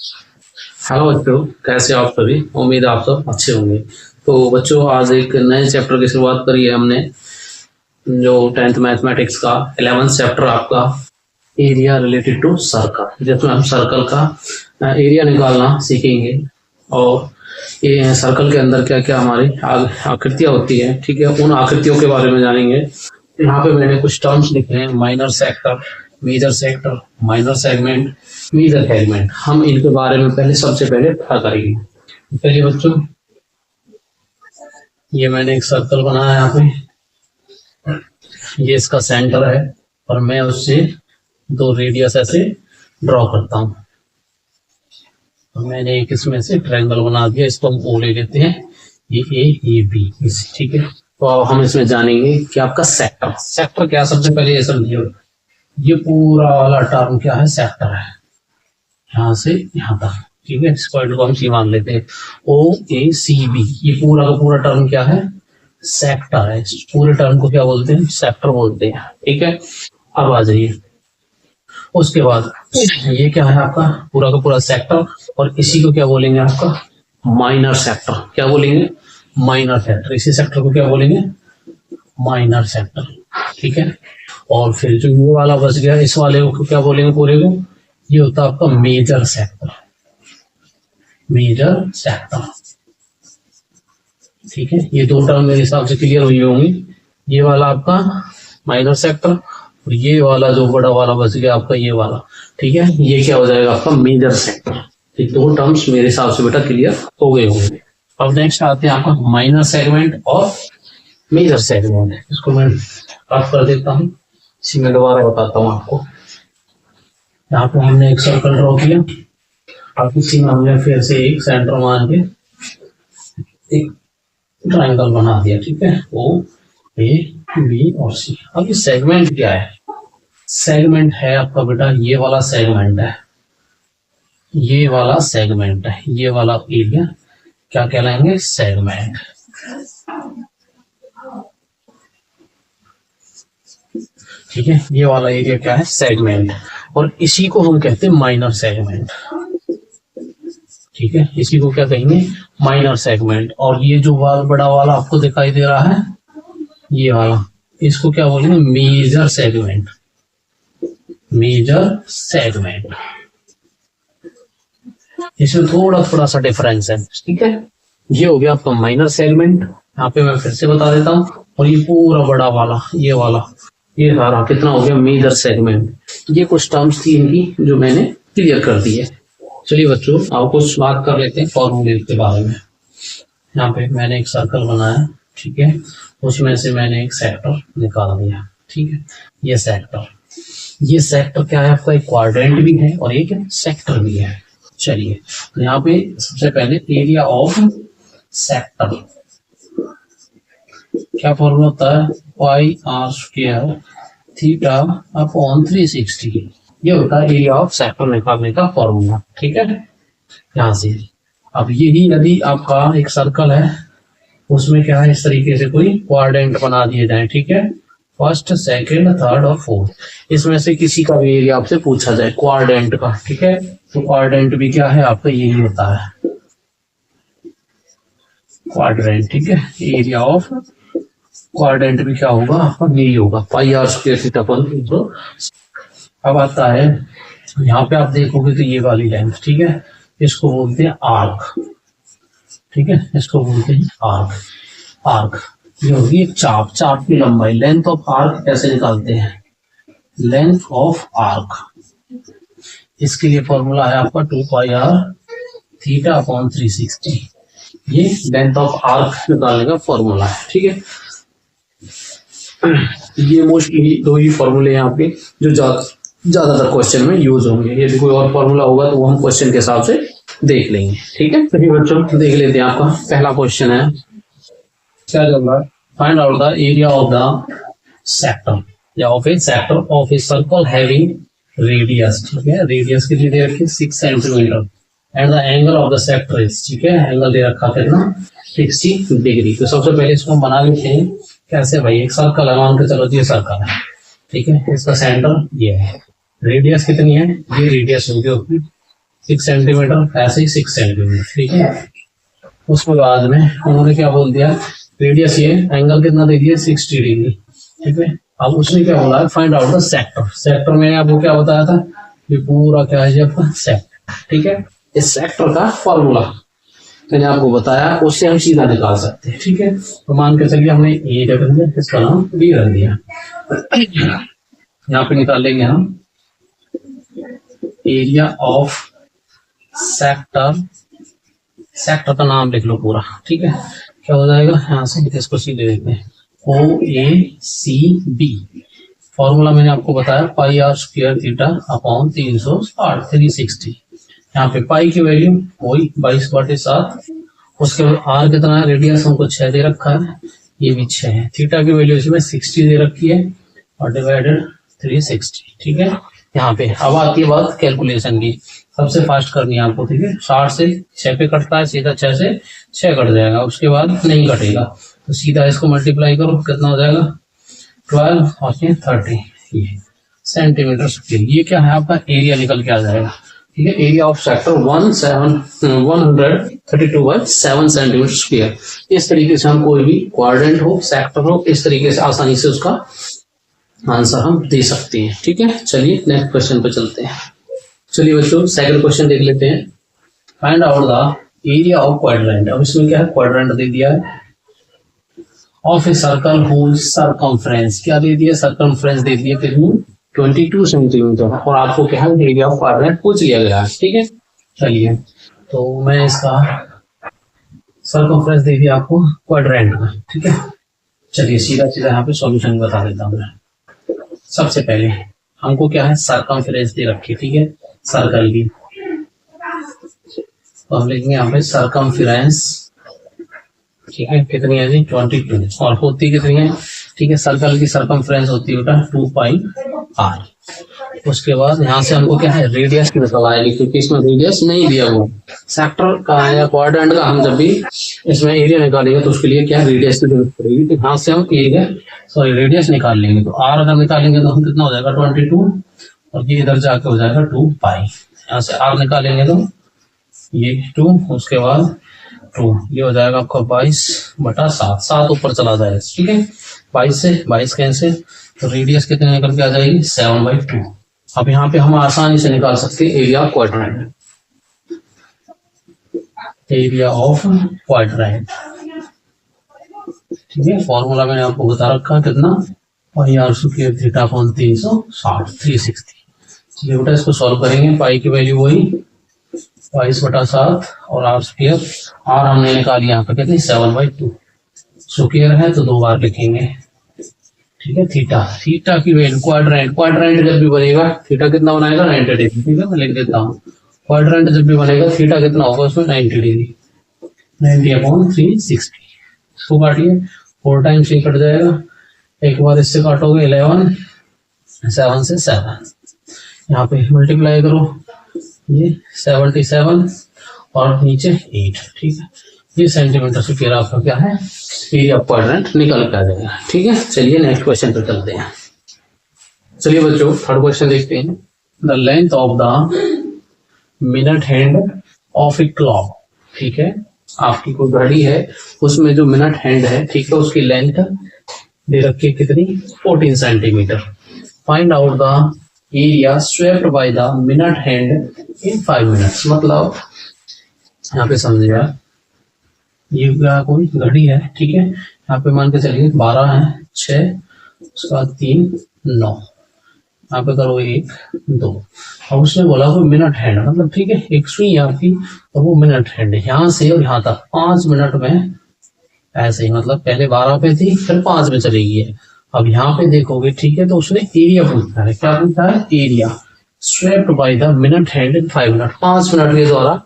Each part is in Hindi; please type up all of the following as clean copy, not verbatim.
हेलो बच्चों, कैसे हो आप सभी। उम्मीद है आप सब अच्छे होंगे। तो बच्चों, आज एक नए चैप्टर की शुरुआत करी है हमने, जो 10th मैथमेटिक्स का 11th चैप्टर आपका एरिया रिलेटेड टू सर्कल, जिसमें हम सर्कल का एरिया निकालना सीखेंगे। और ये सर्कल के अंदर क्या क्या हमारी आकृतियां होती है, ठीक है, उन आकृतियों के बारे में जानेंगे। यहाँ पे मैंने कुछ टर्म्स लिखे हैं, minor sector, major sector, minor segment, major segment. हम इनके बारे में सबसे पहले पता करेंगे। चलिए बच्चों, ये मैंने एक सर्कल बनाया यहाँ पे, ये इसका सेंटर है और मैं उससे दो रेडियस ऐसे ड्रॉ करता हूँ। तो मैंने एक इसमें से ट्रायंगल बना दिया, इसको हम ओ ले लेते हैं, ये बी, ठीक है। तो अब हम इसमें जानेंगे कि आपका सेक्टर, सेक्टर क्या, सबसे पहले ये समझिए, ये पूरा वाला टर्म क्या है, सेक्टर है, यहाँ से यहाँ तक, ठीक है। स्क्वायर को हम सी मान लेते हैं, ओ ए सी बी, ये पूरा का पूरा टर्म क्या है, सेक्टर है। पूरे टर्म को क्या बोलते हैं, सेक्टर बोलते हैं, ठीक है। अब आ जाइए, उसके बाद ये क्या है आपका पूरा का पूरा सेक्टर, और इसी को क्या बोलेंगे आपका माइनर सेक्टर। क्या बोलेंगे, माइनर सेक्टर। इसी सेक्टर को क्या बोलेंगे, माइनर सेक्टर, ठीक है। और फिर जो ये वाला बच गया, इस वाले को क्या बोलेंगे पूरे को, ये होता है आपका मेजर सेक्टर, मेजर सेक्टर, ठीक है। ये दो टर्म मेरे हिसाब से क्लियर हुई होंगी, ये वाला आपका माइनर सेक्टर और ये वाला जो बड़ा वाला बच गया आपका ये वाला, ठीक है। ये क्या हो जाएगा आपका मेजर सेक्टर। ये दो टर्म्स मेरे हिसाब से बेटा क्लियर हो गए होंगे। अब नेक्स्ट आते हैं आपका माइनर सेगमेंट और मेजर सेगमेंट। इसको मैं कट कर देता हूँ, इसी में दोबारा बताता हूँ आपको। यहाँ पे हमने एक सर्कल ड्रॉ किया, अब इसी में हमने फिर से एक सेंटर मान के एक ट्रायंगल बना दिया, ठीक है, ओ ए बी और सी। अब ये सेगमेंट क्या है, सेगमेंट है आपका बेटा ये वाला सेगमेंट है, ये वाला सेगमेंट है, ये वाला एरिया क्या कहलाएंगे, सेगमेंट, ठीक है। ये वाला एरिया क्या है, सेगमेंट, और इसी को हम कहते हैं माइनर सेगमेंट, ठीक है। इसी को क्या कहेंगे, माइनर सेगमेंट। और ये जो बड़ा वाला आपको दिखाई दे रहा है, ये वाला, इसको क्या बोलेंगे, मेजर सेगमेंट, मेजर सेगमेंट। इसमें थोड़ा थोड़ा सा डिफरेंस है, ठीक है। ये हो गया आपका माइनर सेगमेंट, यहाँ पे मैं फिर से बता देता हूँ। और ये पूरा बड़ा वाला, ये वाला, ये सारा कितना हो गया, मेजर सेगमेंट। ये कुछ टर्म्स थी इनकी जो मैंने क्लियर कर दी है। चलिए बच्चों, आप कुछ बात कर लेते हैं फॉर्मूले के बारे में। यहाँ पे मैंने एक सर्कल बनाया, ठीक है, उसमें से मैंने एक सेक्टर निकाल दिया, ठीक है। ये सेक्टर क्या है आपका, एक क्वाड्रेंट भी है और एक सेक्टर भी है। चलिए, तो यहाँ पे सबसे पहले एरिया ऑफ सेक्टर, क्या फॉर्मूला होता है, पाई आर स्क्वायर थीटा अपॉन 360, ये होता है एरिया ऑफ सेक्टर निकालने का फॉर्मूला, ठीक है। यहाँ से अब यही यदि आपका एक सर्कल है, उसमें क्या है, इस तरीके से कोई क्वाड्रेंट बना दिए जाए, ठीक है, फर्स्ट सेकंड थर्ड और फोर्थ, इसमें से किसी का भी एरिया आपसे पूछा जाए क्वाड्रेंट का, ठीक है। तो क्वाड्रेंट भी क्या है आपका, यही होता है क्वाड्रेंट, ठीक है। एरिया ऑफ क्वाड्रेंट भी क्या होगा आपका, यही होगा, पाई आर स्क्वायर थीटा अपॉन। अब आता है यहाँ पे आप देखोगे तो ये वाली लेंथ, ठीक है, इसको बोलते हैं आर्क, ठीक है, इसको बोलते हैं आर्क। आर्क ये होगी एक चाप, चाप की लंबाई। लेंथ ऑफ आर्क कैसे निकालते हैं, लेंथ ऑफ आर्क, इसके लिए फॉर्मूला है आपका 2 पाई आर थीटा अपॉन 360, ये लेंथ ऑफ आर्क निकालने का फॉर्मूला है, ठीक है। ये मोस्टली दो ही फॉर्मूले यहाँ पे जो ज्यादातर क्वेश्चन में यूज होंगे। यदि कोई और फॉर्मूला होगा तो वो हम क्वेश्चन के हिसाब से देख लेंगे, ठीक है। चलिए बच्चों, देख लेते हैं। आपका पहला क्वेश्चन है, क्या चल रहा है, find out the area of the sector या of a sector of a circle having radius, ठीक है। रेडियस कितनी दे रखी है, 6 centimetre, and the angle of the sector is, ठीक है, एंगल दे रखा कितना, 60 डिग्री। तो सबसे पहले इसको बना लेते हैं, कैसे भाई, एक सर्कल है, मान के चलो ये सर्कल है, ठीक है, इसका सेंटर ये है, रेडियस कितनी है, ये रेडियस होगी 6 सेंटीमीटर, ऐसे ही 6 सेंटीमीटर, ठीक है। उसके बाद में उन्होंने क्या बोल दिया, रेडियस ये एंगल कितना दे दिया 60 डिग्री, ठीक है। अब उसने क्या बोला, find out the sector. Sector में आपको क्या बताया था, ये पूरा क्या है आपका सेक्टर, ठीक है। इस सेक्टर का फॉर्मूला मैंने आपको बताया, उससे हम सीधा निकाल सकते हैं, ठीक है। तो मान के चलिए हमने ए रख दिया, इसका नाम बी रख दिया। यहाँ पे निकाल लेंगे हम एरिया ऑफ सेक्टर, सेक्टर का नाम लिख लो पूरा, ठीक है। क्या हो जाएगा, यहाँ से इसको सीधे देखते हैं, ओ ए सी बी। फॉर्मूला मैंने आपको बताया पाई आर स्क्वायर थीटा अपॉन 360 360। यहाँ पे पाई की वैल्यू वही 22/7, उसके बाद आर कितना है, रेडियस हमको 6 दे रखा है, ये भी 6 है। थीटा की वैल्यू इसमें 60 दे रखी है और डिवाइडेड 360, ठीक है। यहाँ पे अब आती है बात कैलकुलेशन की, सबसे फास्ट करनी है आपको, ठीक है। 60 से 6 पे कटता है, सीधा 6 से 6 कट जाएगा, उसके बाद नहीं कटेगा, तो सीधा इसको मल्टीप्लाई करो, कितना हो जाएगा 12 और 30 ये सेंटीमीटर स्क्वायर। ये क्या है आपका एरिया निकल के आ जाएगा, ठीक है। Area of sector 132/7 centimetre square. इस तरीके से हम कोई भी क्वाड्रेंट हो, सेक्टर हो, इस तरीके से आसानी से उसका आंसर हम दे सकते हैं, ठीक है। चलिए नेक्स्ट क्वेश्चन पे चलते हैं। चलिए बच्चों सेकंड क्वेश्चन देख लेते हैं। Find out the area of quadrant. अब इसमें क्या है, क्वाड्रेंट दे दिया है of a circle whose circumference, क्या दे दिया, सर्कमफ्रेंस दे दिया कितनी 22 सेंटीमीटर, और आपको क्या है एरिया ऑफ क्वाड्रेंट पूछ लिया गया है, ठीक है। चलिए तो मैं इसका सर्कमफ्रेंस दे दिया आपको क्वाड्रेंट का, ठीक है। चलिए सीधा सीधा यहाँ पे सॉल्यूशन बता देता हूँ मैं। सबसे पहले हमको क्या है सर्कमफ्रेंस दे रखी, ठीक है, सर्कल की, तो हम लिखेंगे यहाँ पे सर्कमफ्रेंस, ठीक है, कितनी है जी 22, और होती कितनी है, ठीक है। सर्कल की सर्कमफ्रेंस होती है 2 पाई आर। उसके बाद यहाँ से हमको क्या है रेडियस की निकल आएगी, क्योंकि इसमें रेडियस नहीं दिया हुआ, सेक्टर का है या क्वाड्रेंट का, हम जब भी इसमें एरिया निकालेंगे तो उसके लिए क्या रेडियस की जरूरत पड़ेगी, तो यहाँ से हम एरिया रेडियस निकाल लेंगे। तो आर अगर निकालेंगे तो हम कितना हो जाएगा 22, और ये इधर जाके हो जाएगा 2 पाई। यहाँ से आर निकालेंगे तो ये 2, उसके बाद 2, ये हो जाएगा आपका 22/7, 7 ऊपर चला जाएगा, ठीक है। 22 से 22 कैंसिल, तो रेडियस कितने निकल के आ जाएगी 7/2। अब यहाँ पे हम आसानी से निकाल सकते हैं area of quadrant, area of quadrant, ठीक है। फॉर्मूला मैंने आपको बता रखा है कितना, पाई आर स्क्वायर थीटा अपॉन 360 360। चलिए बेटा इसको सॉल्व करेंगे। पाई की वैल्यू वही 22/7 और आर स्क्वायर, आर हमने निकाली यहाँ पे कितनी 7/2, स्क्वायर है तो 2 बार लिखेंगे, ठीक है। थीटा, थीटा की वैल्यू क्वाड्रेंट, क्वाड्रेंट जब भी बनेगा थीटा कितना बनाएगा 90 डिग्री, ठीक है। मैं लिख देता हूँ क्वाड्रेंट जब भी बनेगा थीटा कितना होगा उसमें 90 डिग्री, 90/360। इसको काटिए, 4 टाइम्स ये कट जाएगा, एक बार इससे काटोगे 11, 7 से 7, यहाँ पे मल्टीप्लाई करो, ये 77 और नीचे 8, ठीक है। ये सेंटीमीटर स्क्वायर आपका क्या है एरिया ऑफ क्वाड्रेंट निकल के आ जाएगा, ठीक है। चलिए नेक्स्ट क्वेश्चन पे चलते हैं। चलिए बच्चों थर्ड क्वेश्चन देखते हैं। The length of the minute hand of a clock, ठीक है। आपकी कोई घड़ी है उसमें जो मिनट हैंड है, ठीक है, उसकी लेंथ दे रखी है कितनी 14 centimetre. Find out the area swept by the minute hand in 5 minutes. मतलब यहाँ पे समझिएगा, ये क्या कोई घड़ी है, ठीक है। यहाँ पे मान के चलिए 12 है, 6, उसके बाद 3, 9, यहाँ पे करो 1 2, और उसने बोला कोई मिनट हैंड, मतलब ठीक है एक सुई है आपकी और वो मिनट हैंड है, यहाँ से और यहाँ तक 5 मिनट में ऐसे ही, मतलब पहले 12 पे थी फिर 5 में चली गई है। अब यहाँ पे देखोगे, ठीक है, तो उसने एरिया पूछा है, क्या पूछा है area swept by the minute hand in 5 minute, 5 minute के द्वारा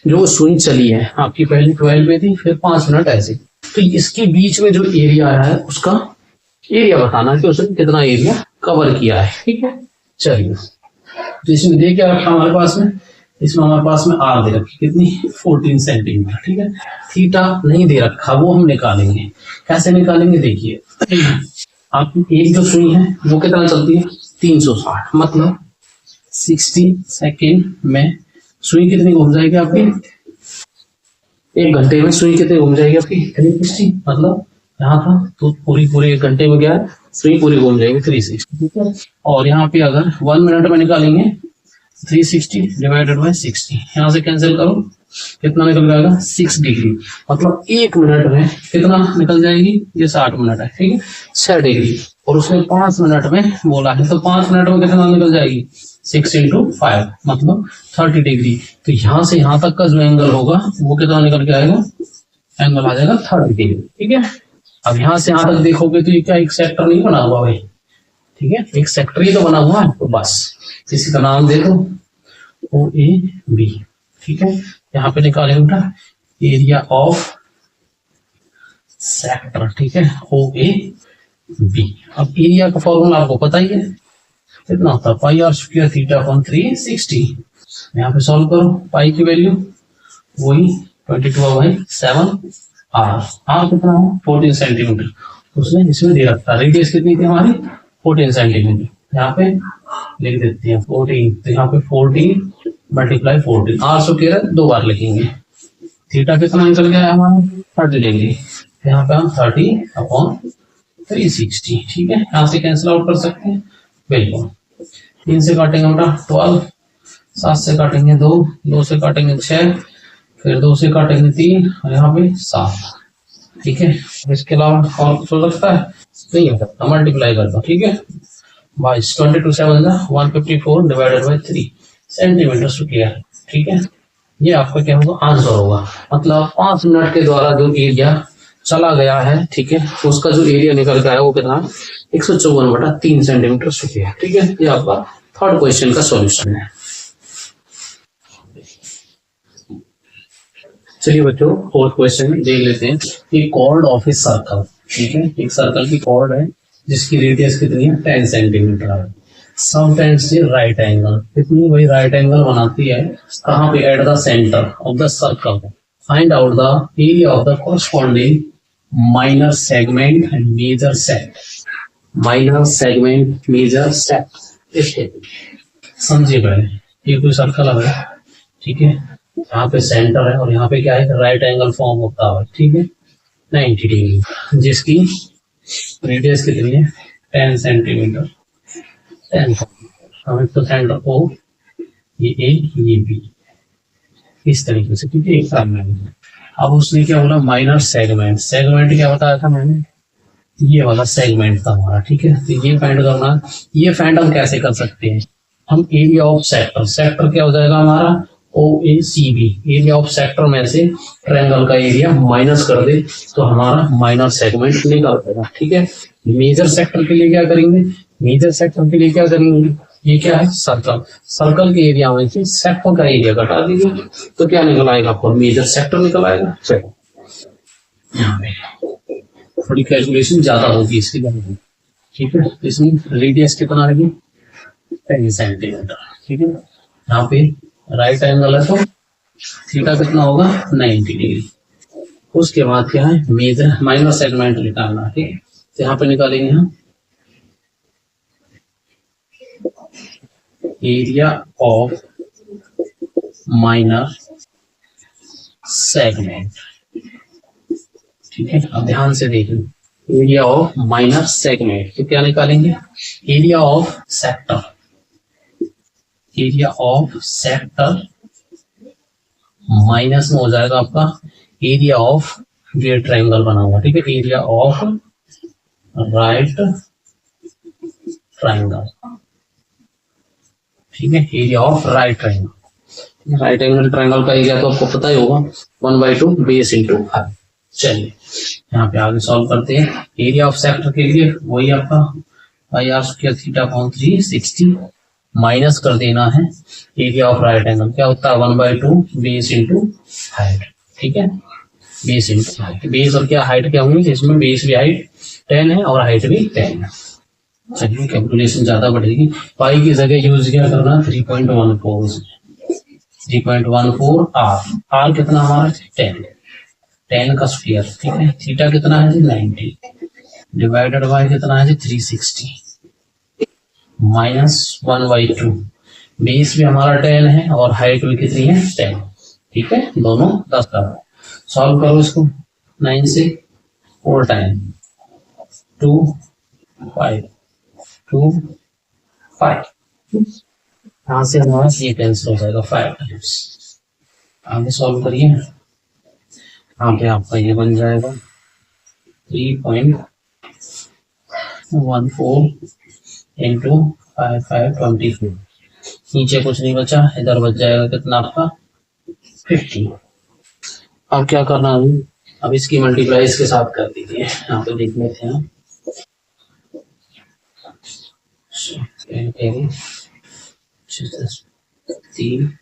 जो सुई चली है आपकी, पहले 12 पे थी फिर 5 मिनट ऐसे, तो इसके बीच में जो एरिया है उसका एरिया बताना कि उसने कितना एरिया कवर किया है, ठीक है। चलिए तो इसमें दे क्या रखा हमारे पास में, इसमें हमारे पास में आर दे रखी कितनी 14 सेंटीमीटर, ठीक है। थीटा नहीं दे रखा, वो हम निकालेंगे, कैसे निकालेंगे देखिए। आपकी एक जो सुई है वो कितना चलती है 360, मतलब 60 सेकेंड में सुई कितनी घूम जाएगी आपकी, 1 घंटे में सुई कितनी घूम जाएगी आपकी 360, मतलब यहाँ था तो पूरी पूरी 1 घंटे में क्या है, सुई पूरी घूम जाएगी 360, ठीक है। और यहाँ पे अगर 1 मिनट में निकालेंगे 360 डिवाइडेड बाई 60, यहाँ से कैंसिल करो, कितना निकल जाएगा 6 डिग्री, मतलब 1 मिनट में कितना निकल जाएगी, ये 60 मिनट है, ठीक है, 6 डिग्री। और उसने 5 मिनट में बोला है, तो 5 मिनट में कितना निकल जाएगी, 6 into 5 मतलब 30 डिग्री। तो यहाँ से यहाँ तक का जो एंगल होगा वो कितना निकल के आएगा, एंगल आ जाएगा 30 डिग्री, ठीक है। अब यहाँ से यहाँ तक देखोगे तो ये क्या एक सेक्टर नहीं बना हुआ भाई, ठीक है, एक सेक्टर ही तो बना हुआ है, तो बस इसी का नाम देखो ओ ए बी, ठीक है। यहाँ पे निकाले बेटा एरिया ऑफ सेक्टर, ठीक है, ओ ए बी। अब एरिया का फॉर्मूला आपको पता ही है, कितना होता है पाई आर स्क्वायर थीटा अपॉन 360। यहाँ पे सॉल्व करो, पाई की वैल्यू वही 22/7 आर कितना है 14 सेंटीमीटर, उसने इसमें दे रखा, रेडियस कितनी थी हमारी 14 सेंटीमीटर, यहाँ पे लिख देते हैं 14, तो यहाँ पे 14 मल्टीप्लाई 14, आर स्क्वायर 2 बार लिखेंगे, थीटा कितना निकल गया हमारा 30 डिग्री, यहाँ पे हम 30/360, ठीक है। यहाँ से कैंसिल आउट कर सकते हैं, बिल्कुल 3 से काटेंगे बेटा 12, 7 से काटेंगे 2, 2 से काटेंगे 6, फिर 2 से काटेंगे 3 और यहाँ पे 7, ठीक है। इसके अलावा और कुछ हो सकता है, नहीं हो सकता, मल्टीप्लाई कर दो, ठीक है, 22 7 154 डिवाइडेड बाई 3 सेंटीमीटर स्क्वायर, ठीक है। ये आपका क्या होगा, आंसर होगा, मतलब 5 मिनट के द्वारा जो एरिया चला गया है, ठीक है, उसका जो एरिया निकल गया है वो कितना 154/3 सेंटीमीटर स्क्वायर, ठीक है। ये आपका थर्ड क्वेश्चन का सॉल्यूशन है। चलिए बच्चों फोर्थ क्वेश्चन देख लेते हैं। एक कॉर्ड ऑफ ए सर्कल, ठीक है, एक सर्कल की कॉर्ड है जिसकी रेडियस कितनी है 10 सेंटीमीटर है, subtends to right angle, कितनी वही राइट एंगल बनाती है कहाँ पे, at the centre of the circle, find out the area of the corresponding minor segment and major set, minor segment major set. समझिए पहले, ये कोई सर्कल है, ठीक है, यहाँ पे सेंटर है और यहाँ पे क्या है राइट एंगल फॉर्म होता है, ठीक है, 90 डिग्री, जिसकी रेडियस कितनी है 10 सेंटीमीटर, 10 हमें तो सेंटर ओ ये ए ये बी इस तरीके से, ठीक है, एक सामने। अब उसने क्या बोला माइनर सेगमेंट, सेगमेंट क्या बताया था मैंने, ये वाला सेगमेंट था हमारा, ठीक है। तो ये फाइंड करना, ये फाइंड हम कैसे कर सकते हैं, हम एरिया ऑफ सेक्टर, सेक्टर क्या हो जाएगा हमारा O A C B, area of sector में से ट्रायंगल का एरिया माइनस कर दे तो हमारा माइनर सेगमेंट निकल जाएगा, ठीक है। मेजर सेक्टर के लिए क्या करेंगे, मेजर सेक्टर के लिए क्या करेंगे, ये क्या है सर्कल, सर्कल के एरिया में से सेक्टर का एरिया घटा दीजिए तो क्या निकल आएगा, आपको मेजर सेक्टर निकल आएगा। चलो यहाँ पे थोड़ी कैलकुलेशन ज्यादा होगी इसकी, ठीक है। इसमें रेडियस कितना आएगी 10 सेंटीमीटर, ठीक है। यहाँ पे राइट एंगल है तो थीटा कितना होगा 90 डिग्री। उसके बाद क्या है मेजर माइनर सेगमेंट निकालना, ठीक है। तो यहाँ पे निकालेंगे हम एरिया ऑफ माइनर सेगमेंट, ठीक है। अब ध्यान से देखिए एरिया ऑफ माइनर सेगमेंट, तो क्या निकालेंगे area of sector, area of sector minus में हो जाएगा आपका एरिया ऑफ ये ट्रायंगल बना हुआ, ठीक है, एरिया ऑफ राइट ट्रायंगल, ठीक है, area of right triangle, right angle triangle का एरिया तो आपको पता ही होगा 1/2 बेस इंटू हाइट। चलिए यहाँ पे आगे सॉल्व करते हैं। एरिया ऑफ सेक्टर के लिए वही आपका pi R square theta upon 360 minus कर देना है एरिया ऑफ राइट एंगल, क्या होता है 1/2 बेस इंटू हाइट, ठीक है, बेस इंटू हाइट, बेस और क्या हाइट क्या होंगी, इसमें बेस भी हाइट 10 है और हाइट भी 10 है। चलिए कैलकुलेशन ज्यादा बढ़ेगी, पाई की जगह यूज क्या करना 3.14, 3.14 आर कितना हमारा 10 का स्क्वायर, ठीक है, थीटा कितना है 90 डिवाइडेड बाय कितना है 360 -1/2, बेस भी हमारा 10 है और हाइट भी कितनी है 10। ठीक है, दोनों 10 का। सॉल्व करो इसको 9 से, 4 टाइम 2 5 2 5, यहाँ से हमारा ये कैंसिल हो जाएगा 5 टाइम्स। आगे सॉल्व करिए, यहाँ पे आपका ये बन जाएगा 3.14 इंटू 5 नीचे कुछ नहीं बचा, इधर बच जाएगा कितना आपका 50। अब क्या करना है, अब इसकी मल्टीप्लाई इसके साथ कर दीजिए, यहाँ पे देख लेते हैं। तीन,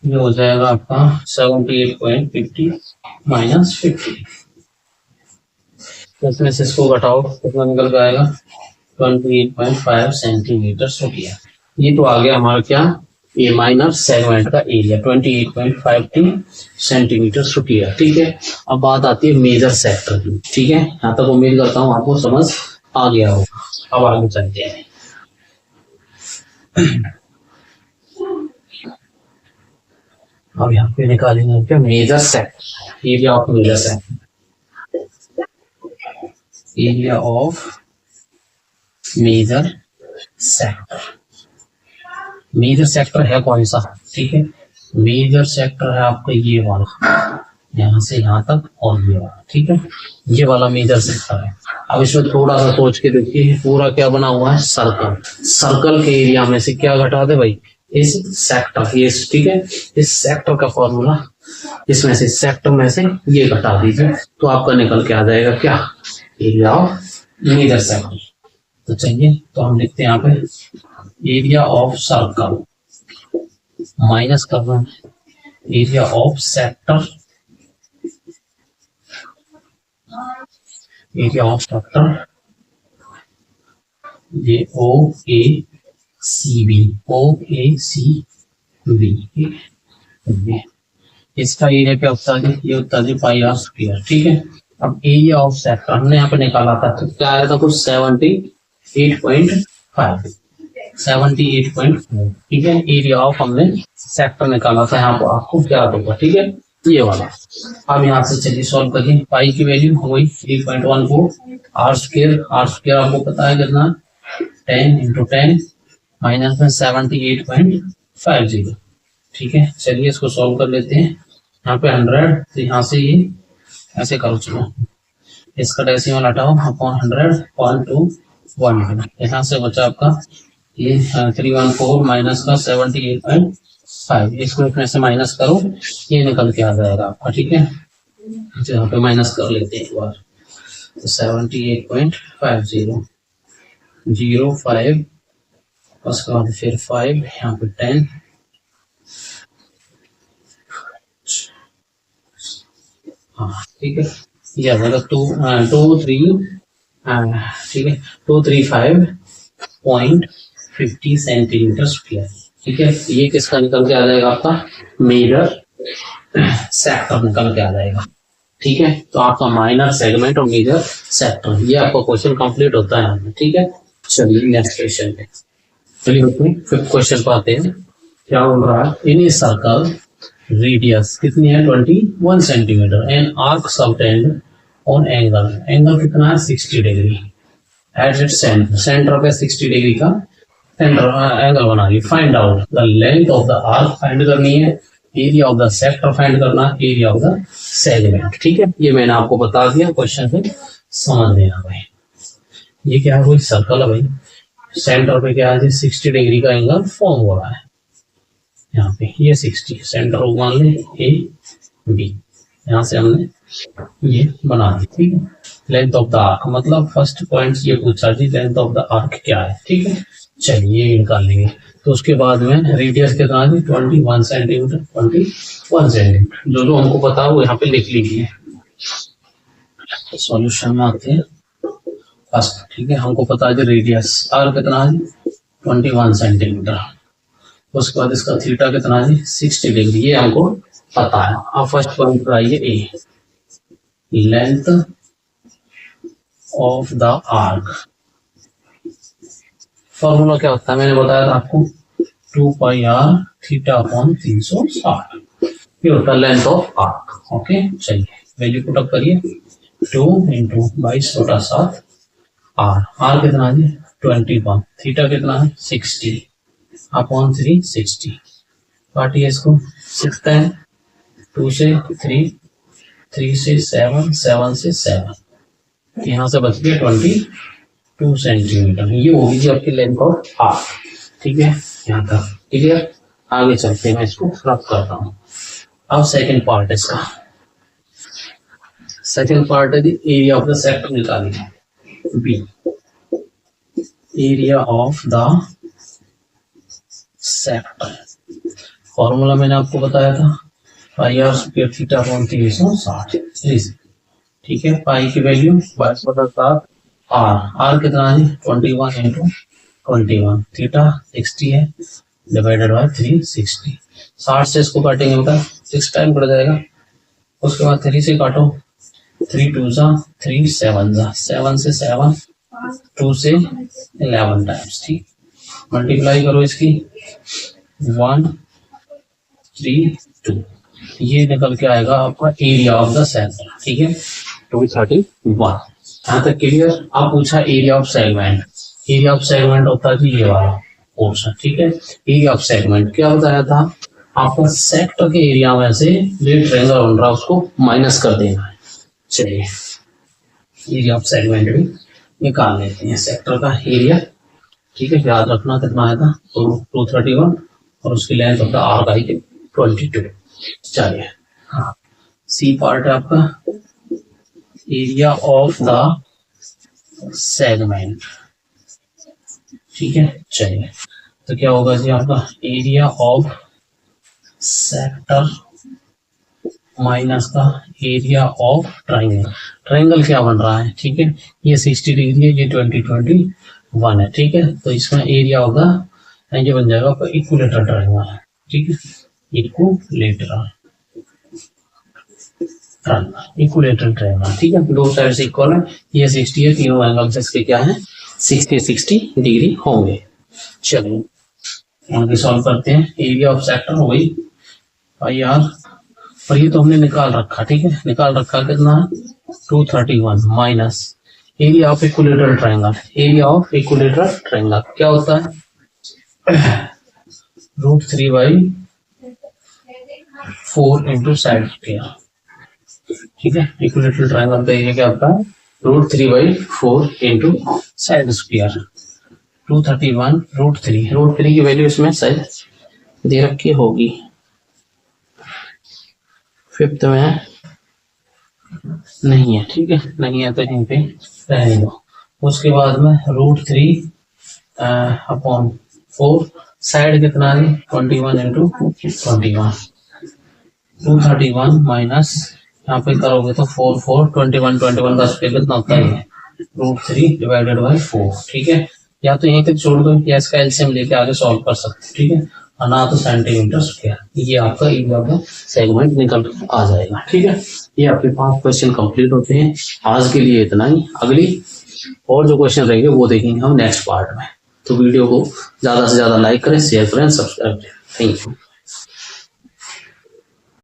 ये हो जाएगा आपका 78.50 माइनस 50। इसमें से इसको घटाओ, कितना निकल जाएगा 28.5 सेंटीमीटर स्क्वायर। ये तो आ गया हमारा क्या, ए माइनर सेगमेंट का एरिया 28.50 सेंटीमीटर स्क्वायर। ठीक है, अब बात आती है मेजर सेक्टर की। ठीक है, यहाँ तक उम्मीद करता हूँ आपको समझ आ गया होगा। अब आगे चलते हैं। अब यहाँ पे निकालेंगे क्या, major sector, area of major sector, area of major sector. Major sector है कौन सा, ठीक है, मेजर सेक्टर है आपका ये वाला, यहाँ से यहाँ तक और ये वाला। ठीक है, ये वाला मेजर सेक्टर है। अब इसमें थोड़ा सा सोच के देखिए, पूरा क्या बना हुआ है, सर्कल। सर्कल के एरिया में से क्या घटा दे भाई, इस सेक्टर, ये ठीक है, इस सेक्टर का फॉर्मूला, इसमें से सेक्टर में से ये घटा दीजिए, तो आपका निकल के आ जाएगा क्या, एरिया ऑफ मेजर सेक्टर। तो चलिए, तो हम लिखते हैं यहाँ पे एरिया ऑफ सर्कल माइनस करना है area of sector, area of sector, ये ओ A C B, O A C B. इसका एरिया क्या होता है, ये होता है पाई आर स्क्वायर। ठीक है, अब एरिया ऑफ सेक्टर हमने यहाँ पे निकाला था, तो क्या आया था कुछ 78.5, 78.5। ठीक है, एरिया ऑफ हमने सेक्टर निकाला था, यहाँ पर आपको क्या होगा, ठीक है, ये वाला। अब यहाँ से चलिए सॉल्व करिए, पाई की वैल्यू हो गई 3.14 आर स्क्वायर, आर स्क्वायर आपको पता है कितना 10 इंटू 10 माइनस में 78.50। ठीक है, चलिए इसको सॉल्व कर लेते हैं। यहाँ पे 100, तो यहाँ से ये ऐसे करो, चलो इसका डेसिमल हटाओ, अपॉन 100.21। यहाँ से बचा आपका ये 314 माइनस का 78.5, इसको इसमें से माइनस करो, ये निकल के आ जाएगा आपका। ठीक है, यहाँ पे माइनस कर लेते हैं एक बार, तो 78.50 05, उसके बाद फिर 5, यहाँ पे 10, हाँ ठीक है, ये आ जाएगा 235.50 सेंटीमीटर स्क्वायर। ठीक है, ये किसका निकल के आ जाएगा, आपका मेजर सेक्टर निकल के आ जाएगा। ठीक है, तो आपका माइनर सेगमेंट और मेजर सेक्टर, ये आपका क्वेश्चन कंप्लीट होता है। ठीक है, चलिए नेक्स्ट क्वेश्चन पे, चलिए उसमें 5th क्वेश्चन पर आते हैं। क्या बोल रहा है, इन ए सर्कल रेडियस कितनी है 21 centimetre and arc subtend on angle, angle कितना है 60 degree at it centre, centre पे 60 डिग्री का सेंटर एंगल बना ली। Find out the length of the arc, find करनी है, area of the sector find करना, एरिया ऑफ द सेगमेंट। ठीक है, ये मैंने आपको बता दिया, क्वेश्चन से समझ लेना भाई। ये क्या है, कोई सर्कल है भाई, सेंटर पे क्या है 60 डिग्री का एंगल फॉर्म हो रहा है, यहाँ पे ये 60 सेंटर मान ले ए बी, यहाँ से हमने ये बना दी। ठीक है, लेंथ ऑफ द आर्क, मतलब फर्स्ट पॉइंट ये पूछा जी लेंथ ऑफ द आर्क क्या है। ठीक है, चलिए ये निकाल लेंगे। तो उसके बाद में रेडियस कितना है 21 सेंटीमीटर, 21 सेंटीमीटर, जो जो हमको पता है वो यहाँ पे लिख लीजिए। सॉल्यूशन में आते हैं फर्स्ट। ठीक है, हमको पता है रेडियस आर कितना है 21 सेंटीमीटर, उसके बाद इसका थीटा कितना है 60 डिग्री, ये हमको पता है। अब फर्स्ट पॉइंट पर आइए, a length of the arc, formula क्या होता है, मैंने बताया था आपको 2 पाई r थीटा अपॉन 360, ये होता है लेंथ ऑफ आर्क। ओके, चलिए वैल्यू पुट अप करिए। 2 इंटू 22/7 आर कितना है 21, थीटा कितना है 60 अपॉन 360, काटिए इसको 6 10, 2 से 3, 3 से 7, 7 से 7, यहाँ से बच गया 22 सेंटीमीटर। ये होगी जी आपकी लेंथ ऑफ आर्क। ठीक है, यहाँ तक क्लियर। आगे चलते हैं, मैं इसको रब करता हूँ। अब सेकंड पार्ट इसका, सेकंड पार्ट है एरिया ऑफ द सेक्टर निकालिए। B, area of the sector, formula मैंने आपको बताया था pi r square theta upon 360। ठीक है, पाई की वैल्यू 22/7 आर कितना है 21 इंटू 21, थीटा 60 है डिवाइडेड बाय 360। 60 से इसको काटेंगे बेटा 6 टाइम पड़ जाएगा, उसके बाद 3 से काटो, 3 2 जा 3 7 जा 7 से 7, 2 से 11 टाइम्स। ठीक, मल्टीप्लाई करो इसकी 1 3 2, ये निकल के आएगा आपका एरिया ऑफ द सेक्टर। ठीक है, 231। यहाँ तक क्लियर। आप पूछा area of segment, area of segment होता है ये वाला पोर्शन। ठीक है, एरिया ऑफ सेगमेंट क्या बताया था आपका, सेक्टर के एरिया में से जो ट्रायंगल बन रहा है उसको माइनस कर देना है। चलिए एरिया ऑफ सेगमेंट भी निकाल लेते हैं, सेक्टर का एरिया। ठीक है, याद रखना कितना आया था 231 और उसकी लेंथ होता है आर का 22। चलिए हाँ, सी पार्ट है आपका एरिया ऑफ द सेगमेंट। ठीक है, चलिए तो क्या होगा जी आपका एरिया ऑफ सेक्टर माइनस का एरिया ऑफ ट्राइंगल। ट्राइंगल क्या बन रहा है, ठीक है, ये 60 डिग्री है, ये 20 है। ठीक है, तो इसमें एरिया होगा ये बन जाएगा आपका इक्विलेटरल ट्राइंगल। ठीक है, इक्विलेटरल ट्रायंगल। ठीक है, दो साइड से इक्वल है, ये 60 है, तीनों एंगल से इसके क्या है 60 डिग्री होंगे। चलिए आगे सॉल्व करते हैं। एरिया ऑफ सेक्टर हो गई पाई आर, और ये तो हमने निकाल रखा। ठीक है, निकाल रखा कितना है 231 minus area of equilateral triangle. Area of equilateral triangle क्या होता है √3/4 इंटू साइड स्क्वायर। ठीक है, इक्विलेटरल ट्रायंगल का एरिया क्या होता है √3/4 इंटू साइड स्क्वायर। 231 √3 की वैल्यू इसमें शायद दे रखी होगी, 5th में नहीं है। ठीक है, नहीं है तो यहीं पे रहने दो। उसके बाद में √3/4 साइड कितना है 21 इंटू 21, 231 माइनस यहाँ पे करोगे तो 4 4 21 का स्क्वायर कितना होता है √3 डिवाइडेड बाय 4। ठीक है, या तो यहीं तक छोड़ दो या इसका एलसीएम लेके आगे सॉल्व कर सकते। ठीक है, ना तो सेंटीमीटर स्क्वायर, ये आपका एरिया का सेगमेंट निकल आ जाएगा। ठीक है, ये आपके 5 क्वेश्चन कंप्लीट होते हैं। आज के लिए इतना ही, अगली और जो क्वेश्चन रहेंगे वो देखेंगे हम नेक्स्ट पार्ट में। तो वीडियो को ज्यादा से ज्यादा लाइक करें, शेयर करें, सब्सक्राइब करें। Thank you.